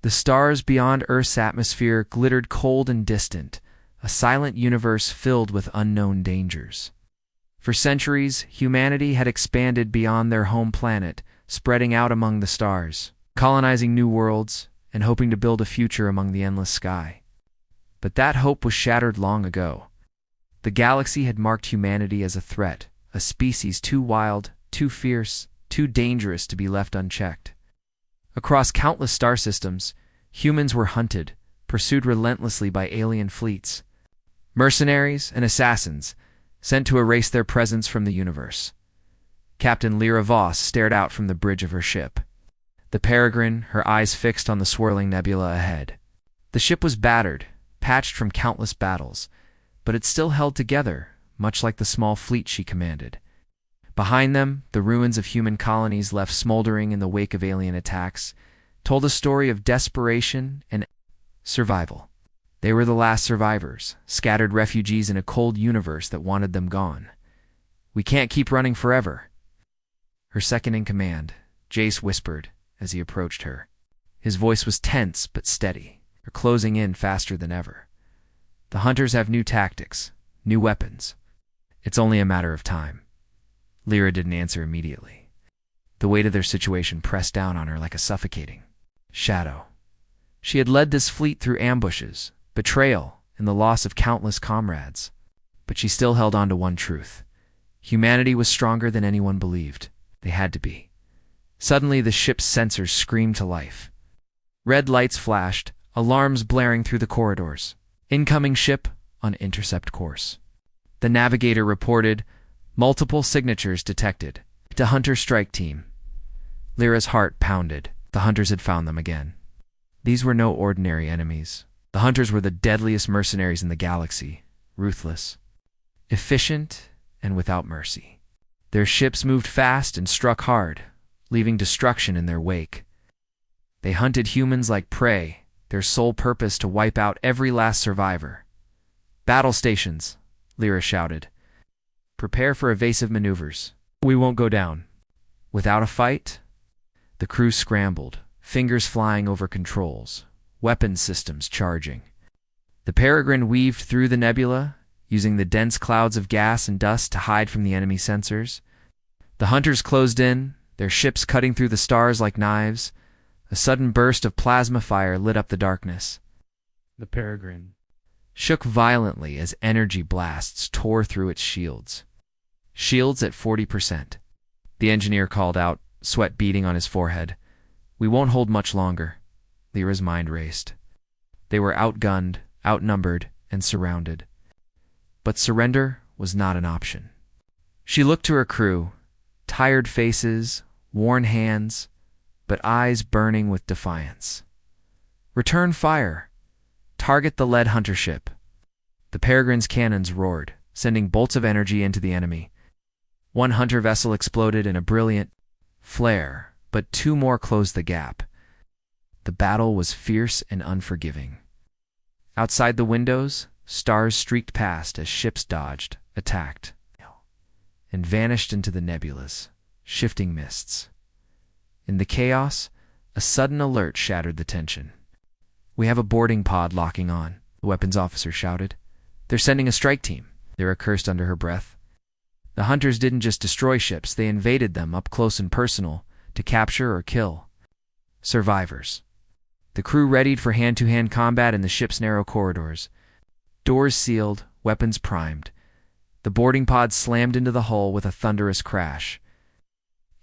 The stars beyond Earth's atmosphere glittered cold and distant, a silent universe filled with unknown dangers. For centuries, humanity had expanded beyond their home planet, spreading out among the stars, colonizing new worlds, and hoping to build a future among the endless sky. But that hope was shattered long ago. The galaxy had marked humanity as a threat, a species too wild, too fierce, too dangerous to be left unchecked. Across countless star systems, humans were hunted, pursued relentlessly by alien fleets. Mercenaries and assassins, sent to erase their presence from the universe. Captain Lyra Voss stared out from the bridge of her ship. The Peregrine, her eyes fixed on the swirling nebula ahead. The ship was battered, patched from countless battles, but it still held together, much like the small fleet she commanded. Behind them, the ruins of human colonies left smoldering in the wake of alien attacks told a story of desperation and survival. They were the last survivors, scattered refugees in a cold universe that wanted them gone. "We can't keep running forever," her second-in-command, Jace, whispered as he approached her. His voice was tense but steady. "They're closing in faster than ever. The hunters have new tactics, new weapons. It's only a matter of time." Lyra didn't answer immediately. The weight of their situation pressed down on her like a suffocating shadow. She had led this fleet through ambushes, betrayal, and the loss of countless comrades. But she still held on to one truth. Humanity was stronger than anyone believed. They had to be. Suddenly, the ship's sensors screamed to life. Red lights flashed, alarms blaring through the corridors. Incoming ship on intercept course. The navigator reported, multiple signatures detected. The hunter strike team. Lyra's heart pounded. The hunters had found them again. These were no ordinary enemies. The hunters were the deadliest mercenaries in the galaxy, ruthless, efficient, and without mercy. Their ships moved fast and struck hard, leaving destruction in their wake. They hunted humans like prey, their sole purpose to wipe out every last survivor. "Battle stations," Lyra shouted. "Prepare for evasive maneuvers. We won't go down." Without a fight, the crew scrambled, fingers flying over controls, weapons systems charging. The Peregrine weaved through the nebula, using the dense clouds of gas and dust to hide from the enemy sensors. The hunters closed in, their ships cutting through the stars like knives. A sudden burst of plasma fire lit up the darkness. The Peregrine shook violently as energy blasts tore through its shields. "Shields at 40%. The engineer called out, sweat beading on his forehead. "We won't hold much longer." Lyra's mind raced. They were outgunned, outnumbered, and surrounded. But surrender was not an option. She looked to her crew, tired faces, worn hands, but eyes burning with defiance. "Return fire. Target the lead hunter ship." The Peregrine's cannons roared, sending bolts of energy into the enemy. One hunter vessel exploded in a brilliant flare, but two more closed the gap. The battle was fierce and unforgiving. Outside the windows, stars streaked past as ships dodged, attacked, and vanished into the nebulas, shifting mists. In the chaos, a sudden alert shattered the tension. "We have a boarding pod locking on," the weapons officer shouted. "They're sending a strike team," Lyra cursed under her breath. The hunters didn't just destroy ships, they invaded them up close and personal, to capture or kill. Survivors. The crew readied for hand-to-hand combat in the ship's narrow corridors. Doors sealed, weapons primed. The boarding pod slammed into the hull with a thunderous crash.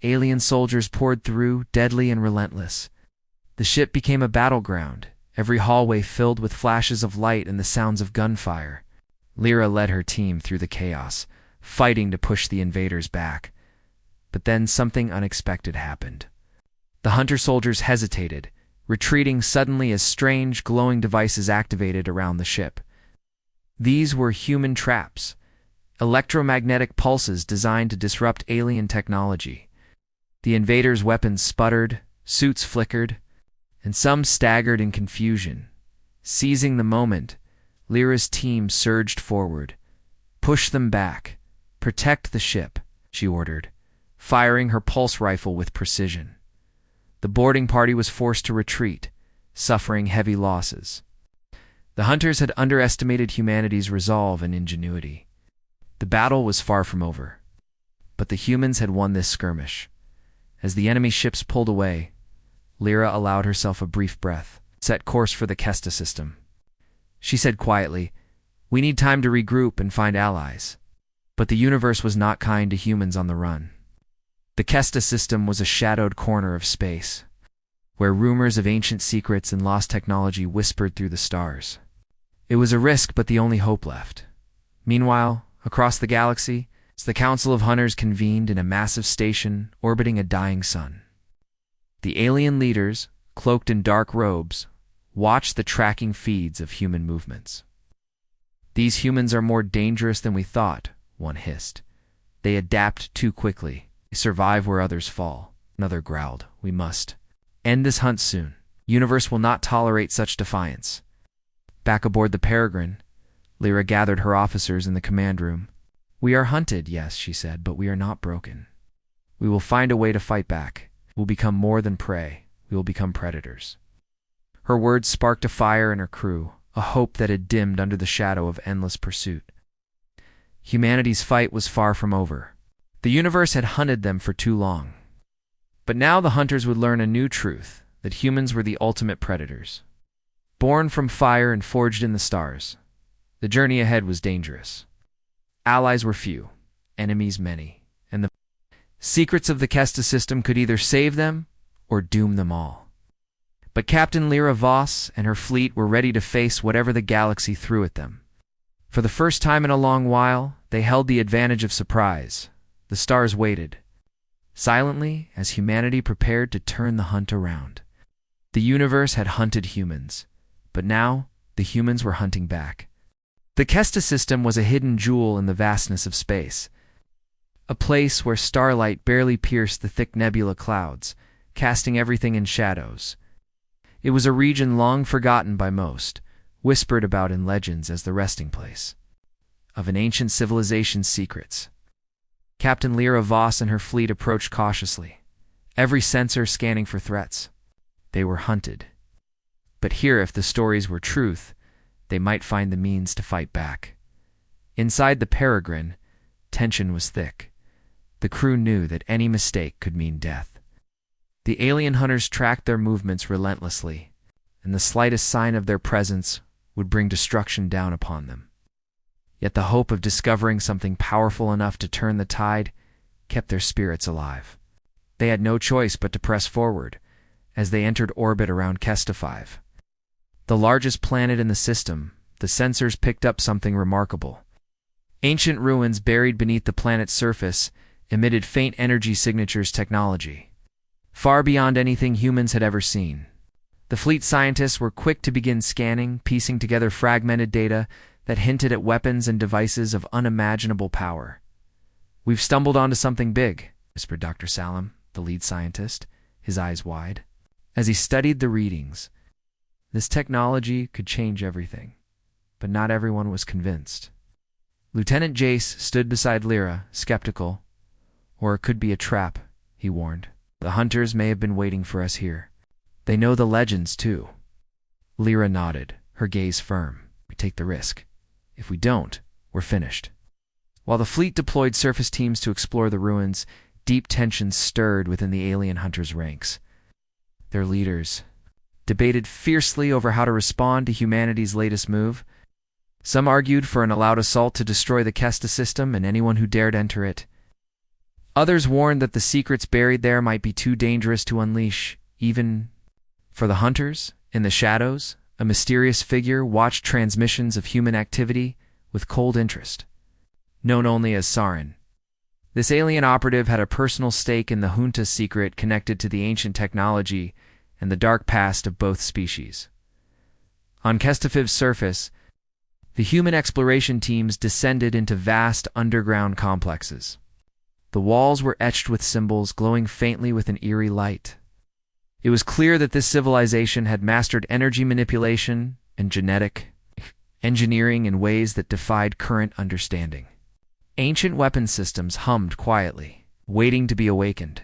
Alien soldiers poured through, deadly and relentless. The ship became a battleground, every hallway filled with flashes of light and the sounds of gunfire. Lyra led her team through the chaos, fighting to push the invaders back. But then something unexpected happened. The hunter soldiers hesitated, retreating suddenly as strange, glowing devices activated around the ship. These were human traps, electromagnetic pulses designed to disrupt alien technology. The invaders' weapons sputtered, suits flickered, and some staggered in confusion. Seizing the moment, Lyra's team surged forward. "Push them back. Protect the ship," she ordered, firing her pulse rifle with precision. The boarding party was forced to retreat, suffering heavy losses. The hunters had underestimated humanity's resolve and ingenuity. The battle was far from over, but the humans had won this skirmish. As the enemy ships pulled away, Lyra allowed herself a brief breath, set course for the Kesta system. She said quietly, "We need time to regroup and find allies." But the universe was not kind to humans on the run. The Kesta system was a shadowed corner of space, where rumors of ancient secrets and lost technology whispered through the stars. It was a risk, but the only hope left. Meanwhile, across the galaxy, the Council of Hunters convened in a massive station orbiting a dying sun. The alien leaders, cloaked in dark robes, watched the tracking feeds of human movements. "These humans are more dangerous than we thought," one hissed. "They adapt too quickly. They survive where others fall." Another growled, "We must end this hunt soon. Universe will not tolerate such defiance." Back aboard the Peregrine, Lyra gathered her officers in the command room. "We are hunted, yes," she said, "but we are not broken. We will find a way to fight back. We'll become more than prey. We will become predators." Her words sparked a fire in her crew, a hope that had dimmed under the shadow of endless pursuit. Humanity's fight was far from over. The universe had hunted them for too long. But now the hunters would learn a new truth, that humans were the ultimate predators. Born from fire and forged in the stars, the journey ahead was dangerous. Allies were few, enemies many, and the secrets of the Kesta system could either save them or doom them all. But Captain Lyra Voss and her fleet were ready to face whatever the galaxy threw at them. For the first time in a long while, they held the advantage of surprise. The stars waited, silently, as humanity prepared to turn the hunt around. The universe had hunted humans, but now the humans were hunting back. The Kesta system was a hidden jewel in the vastness of space, a place where starlight barely pierced the thick nebula clouds, casting everything in shadows. It was a region long forgotten by most, whispered about in legends as the resting place of an ancient civilization's secrets. Captain Lyra Voss and her fleet approached cautiously, every sensor scanning for threats. They were hunted. But here, if the stories were truth, they might find the means to fight back. Inside the Peregrine, tension was thick. The crew knew that any mistake could mean death. The alien hunters tracked their movements relentlessly, and the slightest sign of their presence would bring destruction down upon them. Yet the hope of discovering something powerful enough to turn the tide kept their spirits alive. They had no choice but to press forward as they entered orbit around Kesta 5. The largest planet in the system, the sensors picked up something remarkable. Ancient ruins buried beneath the planet's surface emitted faint energy signatures technology, far beyond anything humans had ever seen. The fleet scientists were quick to begin scanning, piecing together fragmented data that hinted at weapons and devices of unimaginable power. "We've stumbled onto something big," whispered Dr. Salam, the lead scientist, his eyes wide. As he studied the readings, this technology could change everything, but not everyone was convinced. Lieutenant Jace stood beside Lyra, skeptical. "Or it could be a trap," he warned. "The hunters may have been waiting for us here. They know the legends, too." Lyra nodded, her gaze firm. "We take the risk. If we don't, we're finished." While the fleet deployed surface teams to explore the ruins, deep tensions stirred within the alien hunters' ranks. Their leaders debated fiercely over how to respond to humanity's latest move. Some argued for an allowed assault to destroy the Kesta system and anyone who dared enter it. Others warned that the secrets buried there might be too dangerous to unleash, even for the hunters. In the shadows, a mysterious figure watched transmissions of human activity with cold interest. Known only as Sarin, this alien operative had a personal stake in the junta's secret connected to the ancient technology and the dark past of both species. On Kestafiv's surface, the human exploration teams descended into vast underground complexes. The walls were etched with symbols glowing faintly with an eerie light. It was clear that this civilization had mastered energy manipulation and genetic engineering in ways that defied current understanding. Ancient weapon systems hummed quietly, waiting to be awakened.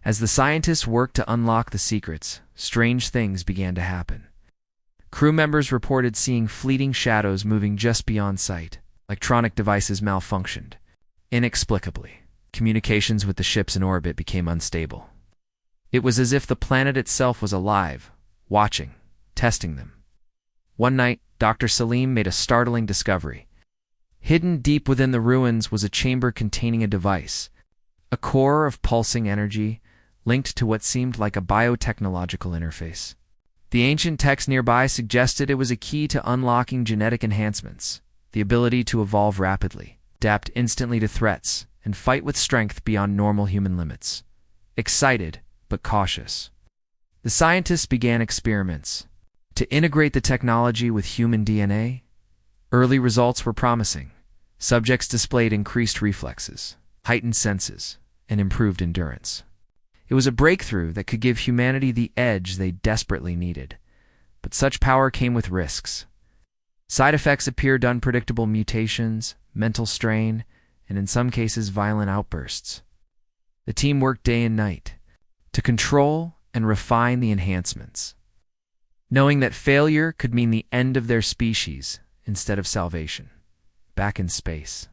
As the scientists worked to unlock the secrets, strange things began to happen. Crew members reported seeing fleeting shadows moving just beyond sight. Electronic devices malfunctioned. Inexplicably, communications with the ships in orbit became unstable. It was as if the planet itself was alive, watching, testing them. One night, Dr. Salim made a startling discovery. Hidden deep within the ruins was a chamber containing a device, a core of pulsing energy linked to what seemed like a biotechnological interface. The ancient text nearby suggested it was a key to unlocking genetic enhancements, the ability to evolve rapidly, adapt instantly to threats, and fight with strength beyond normal human limits. Excited, but cautious, the scientists began experiments to integrate the technology with human DNA. Early results were promising. Subjects displayed increased reflexes, heightened senses, and improved endurance. It was a breakthrough that could give humanity the edge they desperately needed. But such power came with risks. Side effects appeared: unpredictable mutations, mental strain, and in some cases violent outbursts. The team worked day and night to control and refine the enhancements, knowing that failure could mean the end of their species instead of salvation. Back in space,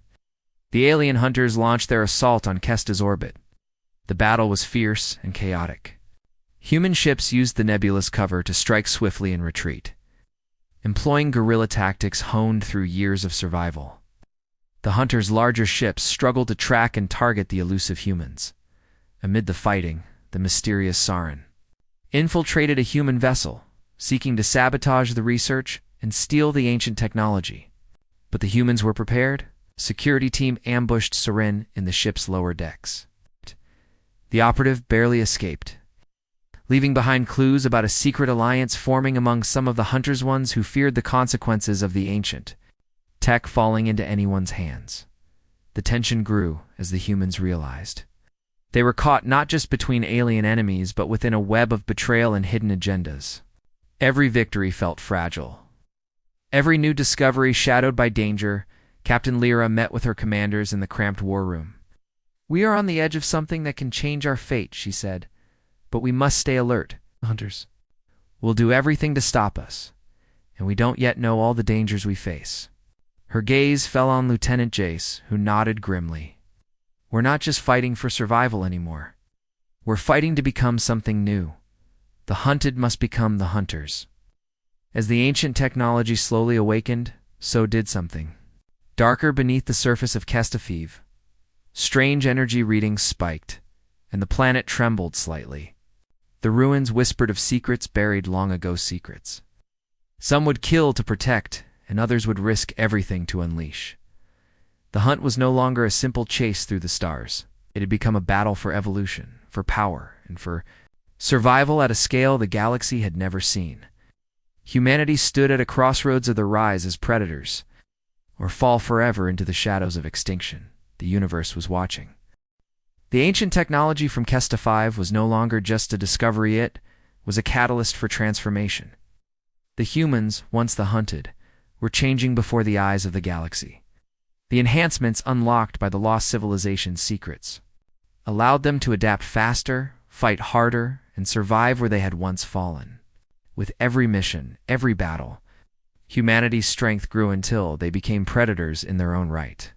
the alien hunters launched their assault on Kesta's orbit. The battle was fierce and chaotic. Human ships used the nebula's cover to strike swiftly and retreat, employing guerrilla tactics honed through years of survival. The hunters' larger ships struggled to track and target the elusive humans. Amid the fighting, the mysterious Sarin infiltrated a human vessel, seeking to sabotage the research and steal the ancient technology. But the humans were prepared. A security team ambushed Sarin in the ship's lower decks. The operative barely escaped, leaving behind clues about a secret alliance forming among some of the hunters, ones who feared the consequences of the ancient tech falling into anyone's hands. The tension grew as the humans realized they were caught not just between alien enemies, but within a web of betrayal and hidden agendas. Every victory felt fragile. Every new discovery shadowed by danger. Captain Lyra met with her commanders in the cramped war room. "We are on the edge of something that can change our fate," she said. "But we must stay alert. Hunters will do everything to stop us, and we don't yet know all the dangers we face." Her gaze fell on Lieutenant Jace, who nodded grimly. "We're not just fighting for survival anymore. We're fighting to become something new. The hunted must become the hunters." As the ancient technology slowly awakened, so did something darker beneath the surface of Kestafiv. Strange energy readings spiked, and the planet trembled slightly. The ruins whispered of secrets buried long ago. Secrets some would kill to protect, and others would risk everything to unleash. The hunt was no longer a simple chase through the stars. It had become a battle for evolution, for power, and for survival at a scale the galaxy had never seen. Humanity stood at a crossroads of the rise as predators, or fall forever into the shadows of extinction. The universe was watching. The ancient technology from Kesta 5 was no longer just a discovery, it was a catalyst for transformation. The humans, once the hunted, were changing before the eyes of the galaxy. The enhancements unlocked by the lost civilization's secrets allowed them to adapt faster, fight harder, and survive where they had once fallen. With every mission, every battle, humanity's strength grew until they became predators in their own right.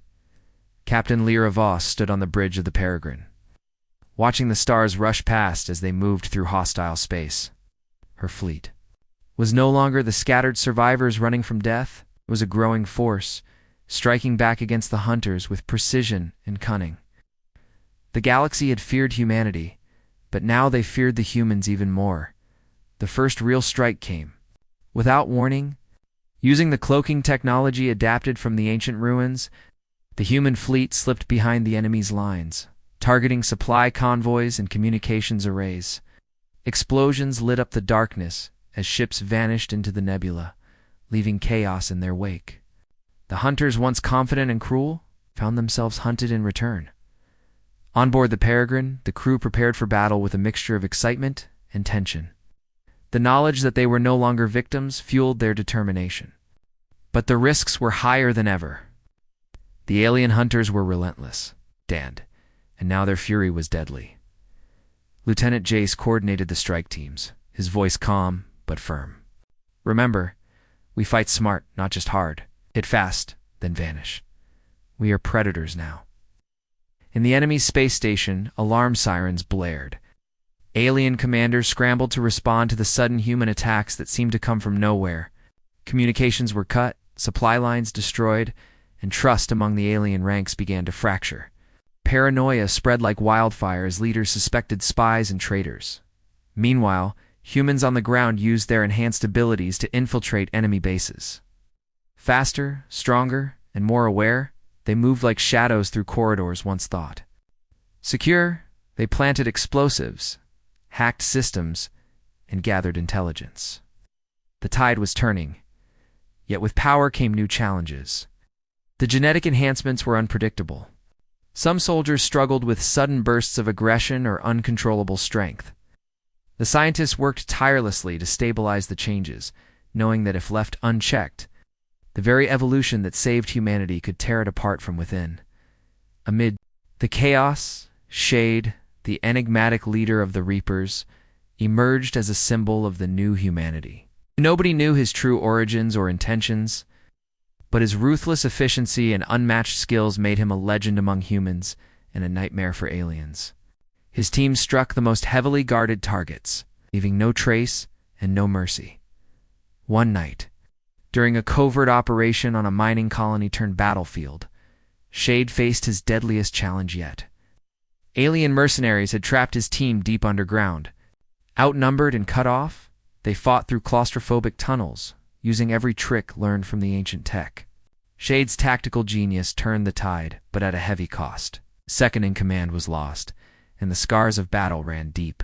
Captain Lyra Voss stood on the bridge of the Peregrine, watching the stars rush past as they moved through hostile space. Her fleet was no longer the scattered survivors running from death. It was a growing force, striking back against the hunters with precision and cunning. The galaxy had feared humanity, but now they feared the humans even more. The first real strike came. Without warning, using the cloaking technology adapted from the ancient ruins, the human fleet slipped behind the enemy's lines, targeting supply convoys and communications arrays. Explosions lit up the darkness as ships vanished into the nebula, leaving chaos in their wake. The hunters, once confident and cruel, found themselves hunted in return. On board the Peregrine, the crew prepared for battle with a mixture of excitement and tension. The knowledge that they were no longer victims fueled their determination. But the risks were higher than ever. The alien hunters were relentless, and now their fury was deadly. Lieutenant Jace coordinated the strike teams, his voice calm but firm. Remember, we fight smart, not just hard. Hit fast, then vanish. We are predators now. In the enemy's space station, alarm sirens blared. Alien commanders scrambled to respond to the sudden human attacks that seemed to come from nowhere. Communications were cut, supply lines destroyed, and trust among the alien ranks began to fracture. Paranoia spread like wildfire as leaders suspected spies and traitors. Meanwhile, humans on the ground used their enhanced abilities to infiltrate enemy bases. Faster, stronger, and more aware, they moved like shadows through corridors once thought secure. They planted explosives, hacked systems, and gathered intelligence. The tide was turning, yet with power came new challenges. The genetic enhancements were unpredictable. Some soldiers struggled with sudden bursts of aggression or uncontrollable strength. The scientists worked tirelessly to stabilize the changes, knowing that if left unchecked, the very evolution that saved humanity could tear it apart from within. Amid the chaos, Shade, the enigmatic leader of the Reapers, emerged as a symbol of the new humanity. Nobody knew his true origins or intentions, but his ruthless efficiency and unmatched skills made him a legend among humans and a nightmare for aliens. His team struck the most heavily guarded targets, leaving no trace and no mercy. One night, during a covert operation on a mining colony turned battlefield, Shade faced his deadliest challenge yet. Alien mercenaries had trapped his team deep underground. Outnumbered and cut off, they fought through claustrophobic tunnels, using every trick learned from the ancient tech. Shade's tactical genius turned the tide, but at a heavy cost. Second in command was lost, and the scars of battle ran deep.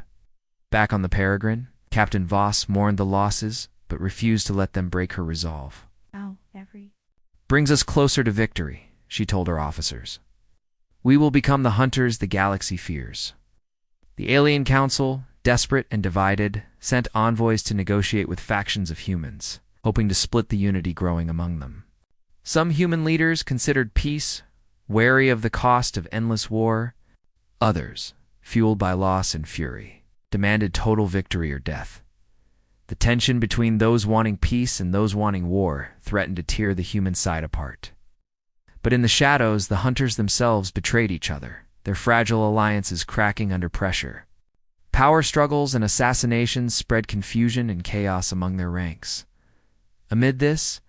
Back on the Peregrine, Captain Voss mourned the losses, but refused to let them break her resolve. Brings us closer to victory, she told her officers. We will become the hunters the galaxy fears. The Alien Council, desperate and divided, sent envoys to negotiate with factions of humans, hoping to split the unity growing among them. Some human leaders considered peace, wary of the cost of endless war. Others, fueled by loss and fury, demanded total victory or death. The tension between those wanting peace and those wanting war threatened to tear the human side apart. But in the shadows, the hunters themselves betrayed each other, their fragile alliances cracking under pressure. Power struggles and assassinations spread confusion and chaos among their ranks. Amid this,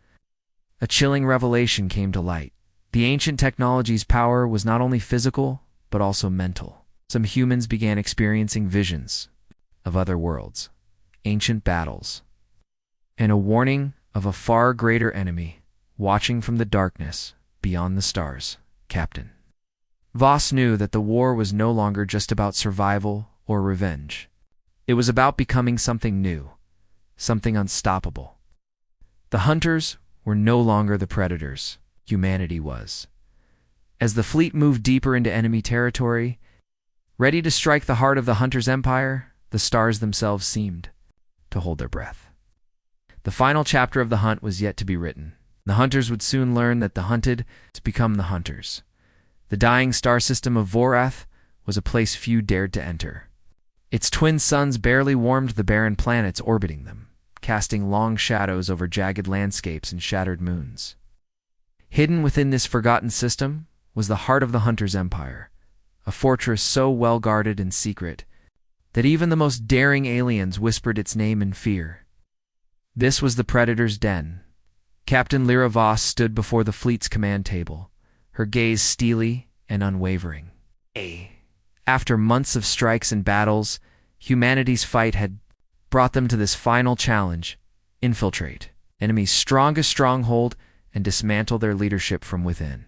a chilling revelation came to light. The ancient technology's power was not only physical, but also mental. Some humans began experiencing visions of other worlds, ancient battles, and a warning of a far greater enemy watching from the darkness beyond the stars. Captain Voss knew that the war was no longer just about survival or revenge. It was about becoming something new, something unstoppable. The hunters were no longer the predators. Humanity was. As the fleet moved deeper into enemy territory, ready to strike the heart of the hunters' empire, the stars themselves seemed to hold their breath. The final chapter of the hunt was yet to be written. The hunters would soon learn that the hunted to become the hunters. The dying star system of Vorath was a place few dared to enter. Its twin suns barely warmed the barren planets orbiting them, casting long shadows over jagged landscapes and shattered moons. Hidden within this forgotten system was the heart of the Hunter's empire, a fortress so well guarded and secret that even the most daring aliens whispered its name in fear. This was the Predator's den. Captain Lyra Voss stood before the fleet's command table, her gaze steely and unwavering. After months of strikes and battles, humanity's fight had brought them to this final challenge: infiltrate enemy's strongest stronghold and dismantle their leadership from within.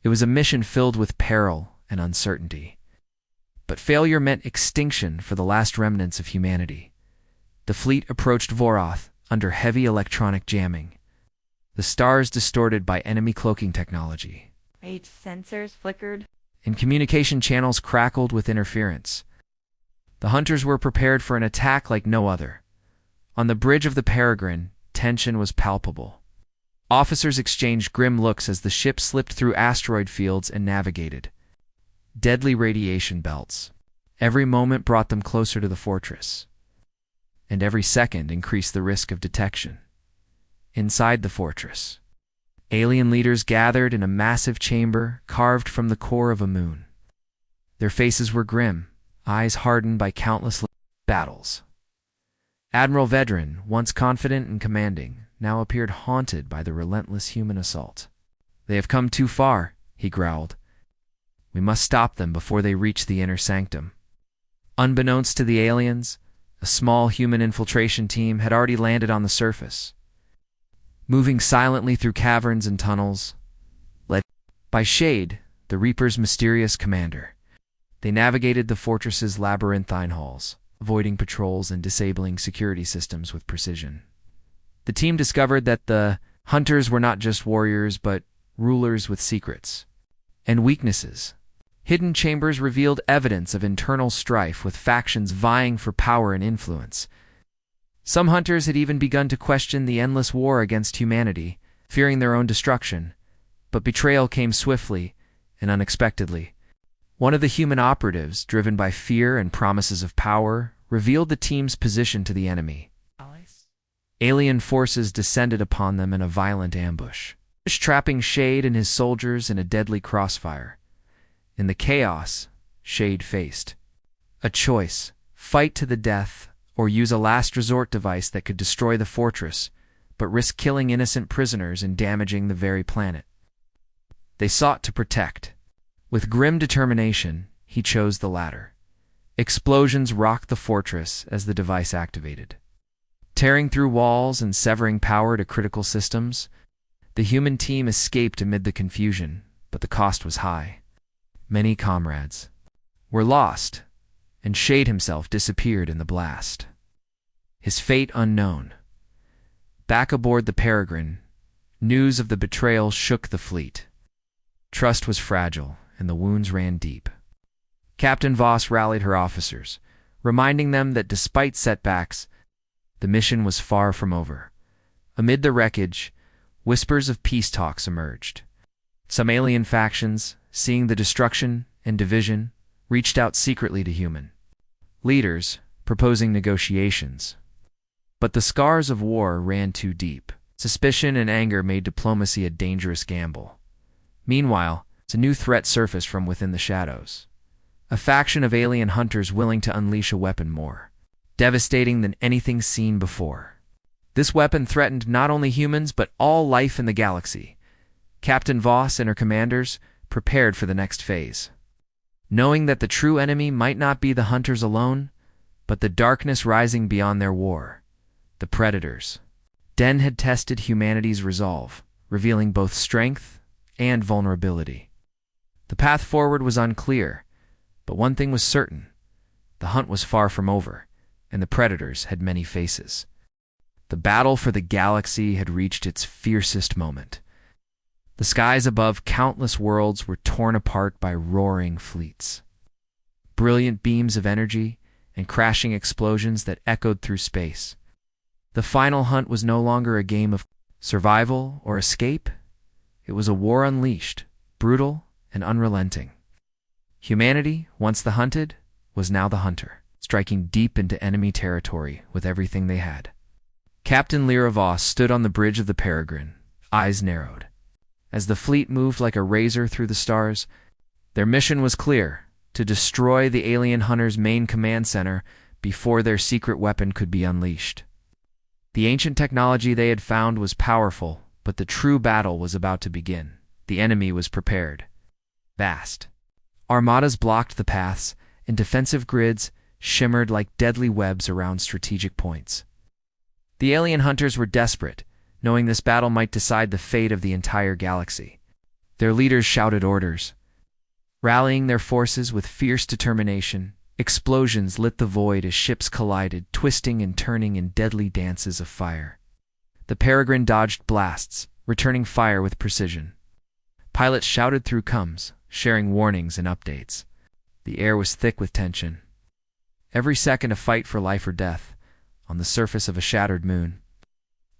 It was a mission filled with peril and uncertainty. But failure meant extinction for the last remnants of humanity. The fleet approached Vorath under heavy electronic jamming, the stars distorted by enemy cloaking technology. Sensors flickered, and communication channels crackled with interference. The hunters were prepared for an attack like no other. On the bridge of the Peregrine, tension was palpable. Officers exchanged grim looks as the ship slipped through asteroid fields and navigated deadly radiation belts. Every moment brought them closer to the fortress, and every second increased the risk of detection. Inside the fortress, alien leaders gathered in a massive chamber carved from the core of a moon. Their faces were grim, eyes hardened by countless battles. Admiral Vedran, once confident and commanding, now appeared haunted by the relentless human assault. "They have come too far," he growled. "We must stop them before they reach the inner sanctum." Unbeknownst to the aliens, a small human infiltration team had already landed on the surface. Moving silently through caverns and tunnels, led by Shade, the Reaper's mysterious commander, they navigated the fortress's labyrinthine halls, avoiding patrols and disabling security systems with precision. The team discovered that the hunters were not just warriors, but rulers with secrets and weaknesses. Hidden chambers revealed evidence of internal strife, with factions vying for power and influence. Some hunters had even begun to question the endless war against humanity, fearing their own destruction, but betrayal came swiftly and unexpectedly. One of the human operatives, driven by fear and promises of power, revealed the team's position to the enemy. Alien forces descended upon them in a violent ambush, trapping Shade and his soldiers in a deadly crossfire. In the chaos, Shade faced a choice: fight to the death, or use a last resort device that could destroy the fortress, but risk killing innocent prisoners and damaging the very planet they sought to protect. With grim determination, he chose the latter. Explosions rocked the fortress as the device activated. Tearing through walls and severing power to critical systems, the human team escaped amid the confusion, but the cost was high. Many comrades were lost, and Shade himself disappeared in the blast, his fate unknown. Back aboard the Peregrine, news of the betrayal shook the fleet. Trust was fragile, and the wounds ran deep. Captain Voss rallied her officers, reminding them that despite setbacks, the mission was far from over. Amid the wreckage, whispers of peace talks emerged. Some alien factions, seeing the destruction and division, reached out secretly to human leaders, proposing negotiations. But the scars of war ran too deep. Suspicion and anger made diplomacy a dangerous gamble. Meanwhile, a new threat surfaced from within the shadows. A faction of alien hunters willing to unleash a weapon more devastating than anything seen before. This weapon threatened not only humans, but all life in the galaxy. Captain Voss and her commanders prepared for the next phase, knowing that the true enemy might not be the hunters alone, but the darkness rising beyond their war, the predators. Den had tested humanity's resolve, revealing both strength and vulnerability. The path forward was unclear, but one thing was certain: the hunt was far from over, and the predators had many faces. The battle for the galaxy had reached its fiercest moment. The skies above countless worlds were torn apart by roaring fleets, brilliant beams of energy, and crashing explosions that echoed through space. The final hunt was no longer a game of survival or escape. It was a war unleashed, brutal and unrelenting. Humanity, once the hunted, was now the hunter, striking deep into enemy territory with everything they had. Captain Lyra Voss stood on the bridge of the Peregrine, eyes narrowed. As the fleet moved like a razor through the stars, their mission was clear: to destroy the alien hunters' main command center before their secret weapon could be unleashed. The ancient technology they had found was powerful, but the true battle was about to begin. The enemy was prepared. Vast armadas blocked the paths, and defensive grids shimmered like deadly webs around strategic points. The alien hunters were desperate, knowing this battle might decide the fate of the entire galaxy. Their leaders shouted orders. Rallying their forces with fierce determination, explosions lit the void as ships collided, twisting and turning in deadly dances of fire. The Peregrine dodged blasts, returning fire with precision. Pilots shouted through comms, sharing warnings and updates. The air was thick with tension. Every second a fight for life or death, on the surface of a shattered moon.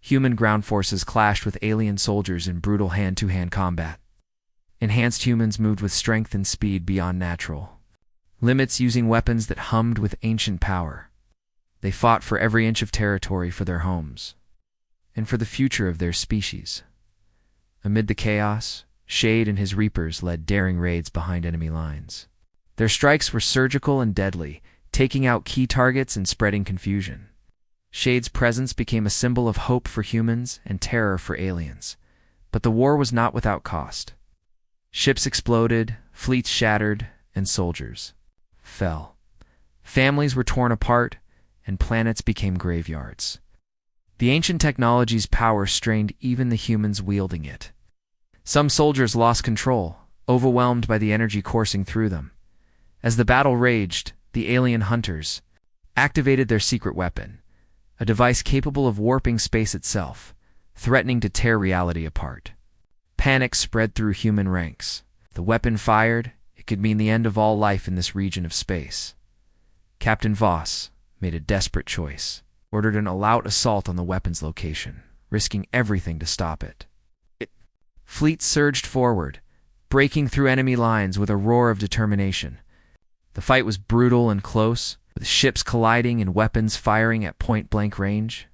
Human ground forces clashed with alien soldiers in brutal hand-to-hand combat. Enhanced humans moved with strength and speed beyond natural. limits using weapons that hummed with ancient power. They fought for every inch of territory for their homes, and for the future of their species. Amid the chaos, Shade and his Reapers led daring raids behind enemy lines. Their strikes were surgical and deadly, taking out key targets and spreading confusion. Shade's presence became a symbol of hope for humans and terror for aliens. But the war was not without cost. Ships exploded, fleets shattered, and soldiers fell. Families were torn apart, and planets became graveyards. The ancient technology's power strained even the humans wielding it. Some soldiers lost control, overwhelmed by the energy coursing through them. As the battle raged, the alien hunters activated their secret weapon, a device capable of warping space itself, threatening to tear reality apart. Panic spread through human ranks. If the weapon fired, it could mean the end of all life in this region of space. Captain Voss made a desperate choice, ordered an all-out assault on the weapon's location, risking everything to stop it. Fleets surged forward, breaking through enemy lines with a roar of determination. The fight was brutal and close, with ships colliding and weapons firing at point-blank range.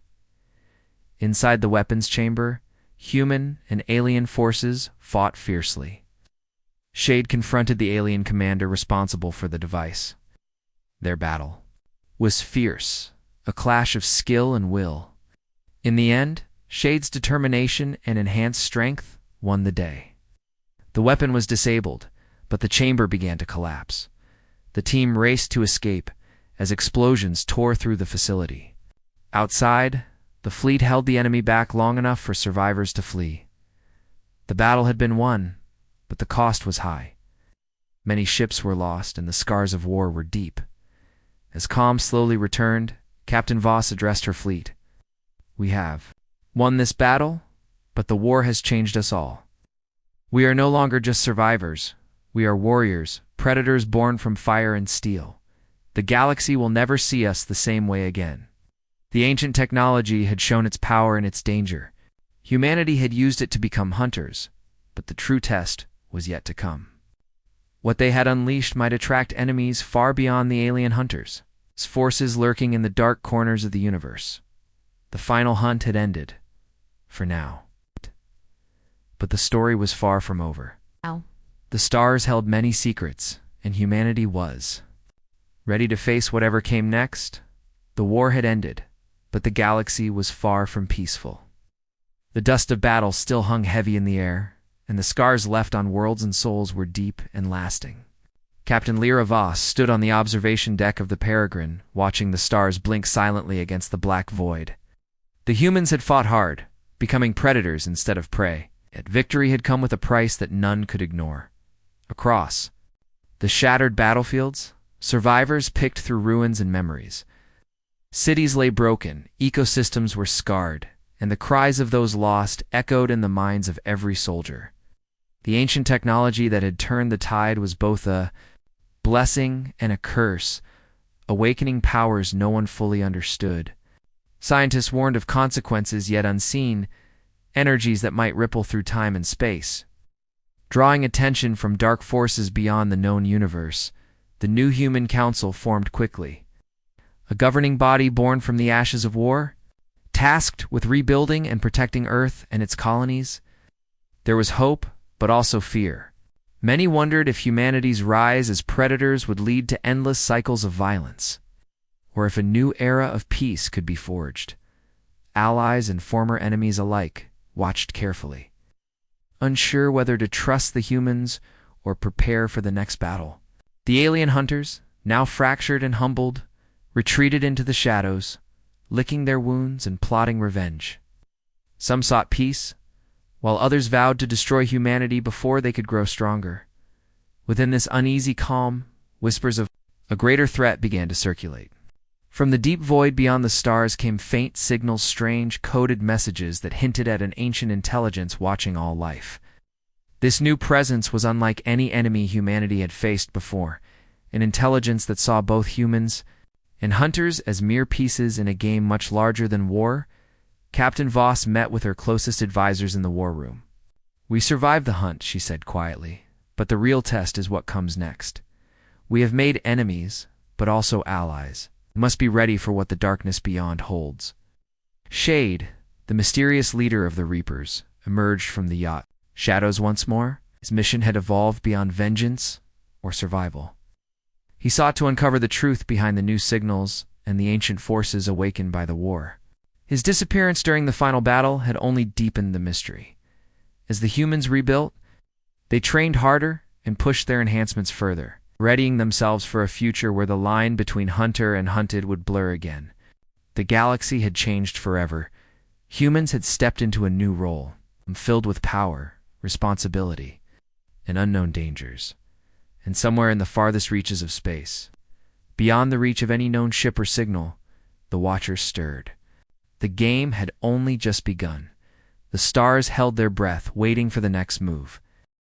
Inside the weapons chamber, human and alien forces fought fiercely. Shade confronted the alien commander responsible for the device. Their battle was fierce, a clash of skill and will. In the end, Shade's determination and enhanced strength won the day. The weapon was disabled, but the chamber began to collapse. The team raced to escape as explosions tore through the facility. Outside, the fleet held the enemy back long enough for survivors to flee. The battle had been won, but the cost was high. Many ships were lost, and the scars of war were deep. As calm slowly returned, Captain Voss addressed her fleet. "We have won this battle, but the war has changed us all. We are no longer just survivors. We are warriors, predators born from fire and steel. The galaxy will never see us the same way again." The ancient technology had shown its power and its danger. Humanity had used it to become hunters, but the true test was yet to come. What they had unleashed might attract enemies far beyond the alien hunters, forces lurking in the dark corners of the universe. The final hunt had ended, for now. But the story was far from over. Ow. The stars held many secrets, and humanity was ready to face whatever came next. The war had ended, but the galaxy was far from peaceful. The dust of battle still hung heavy in the air, and the scars left on worlds and souls were deep and lasting. Captain Lyra Voss stood on the observation deck of the Peregrine, watching the stars blink silently against the black void. The humans had fought hard, becoming predators instead of prey, yet victory had come with a price that none could ignore. Across the shattered battlefields, survivors picked through ruins and memories. Cities lay broken, ecosystems were scarred, and the cries of those lost echoed in the minds of every soldier. The ancient technology that had turned the tide was both a blessing and a curse, awakening powers no one fully understood. Scientists warned of consequences yet unseen, energies that might ripple through time and space. Drawing attention from dark forces beyond the known universe, the new human council formed quickly. A governing body born from the ashes of war, tasked with rebuilding and protecting Earth and its colonies. There was hope, but also fear. Many wondered if humanity's rise as predators would lead to endless cycles of violence, or if a new era of peace could be forged. Allies and former enemies alike watched carefully, unsure whether to trust the humans or prepare for the next battle. The alien hunters, now fractured and humbled, retreated into the shadows, licking their wounds and plotting revenge. Some sought peace, while others vowed to destroy humanity before they could grow stronger. Within this uneasy calm, whispers of a greater threat began to circulate. From the deep void beyond the stars came faint signals, strange, coded messages that hinted at an ancient intelligence watching all life. This new presence was unlike any enemy humanity had faced before, an intelligence that saw both humans and hunters as mere pieces in a game much larger than war. Captain Voss met with her closest advisors in the war room. "We survived the hunt," she said quietly, "but the real test is what comes next. We have made enemies, but also allies. We must be ready for what the darkness beyond holds. Shade, the mysterious leader of the Reapers, emerged from the yacht. Shadows once more? His mission had evolved beyond vengeance or survival. He sought to uncover the truth behind the new signals and the ancient forces awakened by the war. His disappearance during the final battle had only deepened the mystery. As the humans rebuilt, they trained harder and pushed their enhancements further, readying themselves for a future where the line between hunter and hunted would blur again. The galaxy had changed forever. Humans had stepped into a new role, filled with power, responsibility, and unknown dangers. And somewhere in the farthest reaches of space, beyond the reach of any known ship or signal, the Watchers stirred. The game had only just begun. The stars held their breath, waiting for the next move.